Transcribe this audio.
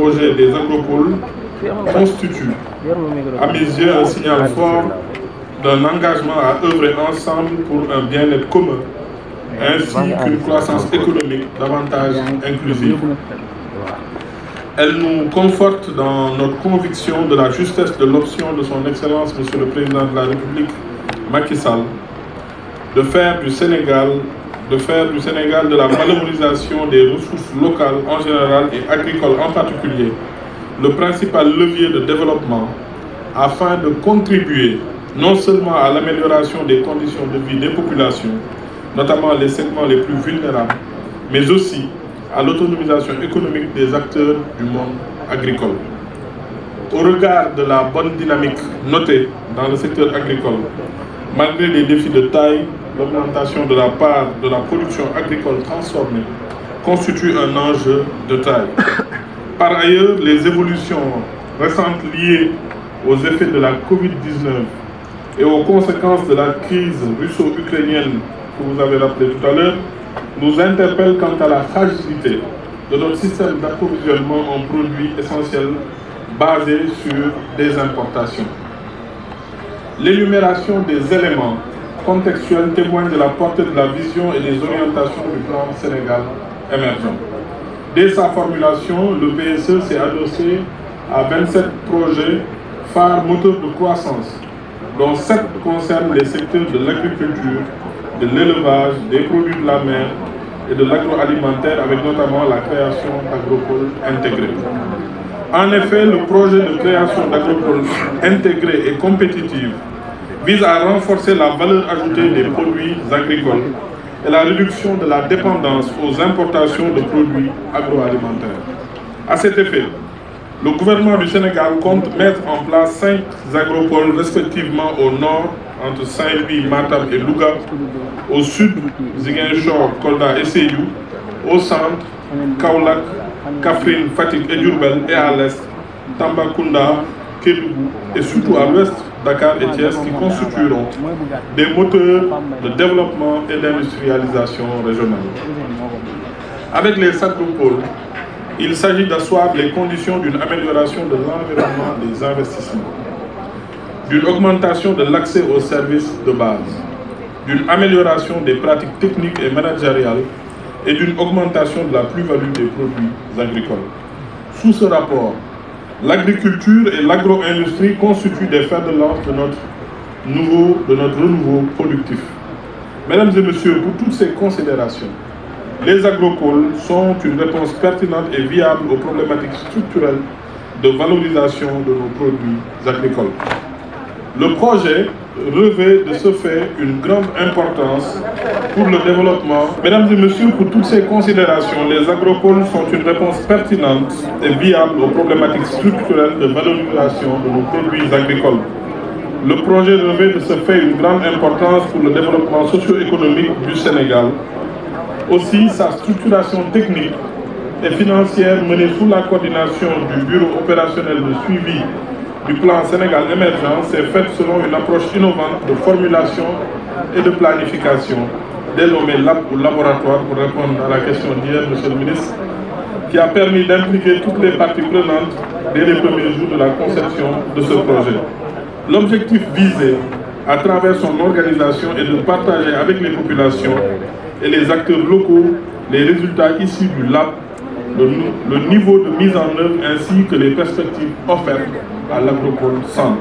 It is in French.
projet des agropoles constitue, à mes yeux, un signal fort d'un engagement à œuvrer ensemble pour un bien-être commun, ainsi qu'une croissance économique davantage inclusive. Elle nous conforte dans notre conviction de la justesse de l'option de son Excellence, Monsieur le Président de la République, Macky Sall, de faire du Sénégal de la valorisation des ressources locales en général et agricoles en particulier, le principal levier de développement afin de contribuer non seulement à l'amélioration des conditions de vie des populations, notamment les segments les plus vulnérables, mais aussi à l'autonomisation économique des acteurs du monde agricole. Au regard de la bonne dynamique notée dans le secteur agricole, malgré les défis de taille, l'augmentation de la part de la production agricole transformée constitue un enjeu de taille. Par ailleurs, les évolutions récentes liées aux effets de la Covid-19 et aux conséquences de la crise russo-ukrainienne que vous avez rappelé tout à l'heure, nous interpellent quant à la fragilité de notre système d'approvisionnement en produits essentiels basé sur des importations. L'énumération des éléments contextuels témoigne de la portée de la vision et des orientations du plan Sénégal émergent. Dès sa formulation, le PSE s'est adossé à 27 projets phares moteurs de croissance, dont 7 concernent les secteurs de l'agriculture, de l'élevage, des produits de la mer et de l'agroalimentaire, avec notamment la création d'agropoles intégrés. En effet, le projet de création d'agropoles intégrés et compétitifs vise à renforcer la valeur ajoutée des produits agricoles et la réduction de la dépendance aux importations de produits agroalimentaires. À cet effet, le gouvernement du Sénégal compte mettre en place 5 agropoles respectivement au nord, entre Saint-Louis, Matam et Louga, au sud, Ziguinchor, Kolda et Sédhiou, au centre, Kaolack, Kaffrine, Fatick et Diourbel, et à l'est, Tambacounda, Kédougou et surtout à l'ouest, Dakar et Thiès, qui constitueront des moteurs de développement et d'industrialisation régionale. Avec les agropoles, il s'agit d'asseoir les conditions d'une amélioration de l'environnement des investissements, d'une augmentation de l'accès aux services de base, d'une amélioration des pratiques techniques et managériales et d'une augmentation de la plus-value des produits agricoles. Sous ce rapport, l'agriculture et l'agro-industrie constituent des fers de lance de notre renouveau productif. Mesdames et messieurs, pour toutes ces considérations, les agropoles sont une réponse pertinente et viable aux problématiques structurelles de valorisation de nos produits agricoles. Le projet revêt de ce fait une grande importance pour le développement. Mesdames et messieurs, pour toutes ces considérations, les agropoles sont une réponse pertinente et viable aux problématiques structurelles de valorisation de nos produits agricoles. Le projet revêt de ce fait une grande importance pour le développement socio-économique du Sénégal. Aussi, sa structuration technique et financière menée sous la coordination du Bureau opérationnel de suivi du plan Sénégal émergent s'est faite selon une approche innovante de formulation et de planification, dénommée lab ou laboratoire pour répondre à la question d'hier, Monsieur le ministre, qui a permis d'impliquer toutes les parties prenantes dès les premiers jours de la conception de ce projet. L'objectif visé à travers son organisation est de partager avec les populations et les acteurs locaux les résultats issus du lab, le niveau de mise en œuvre ainsi que les perspectives offertes à l'Agropole Centre.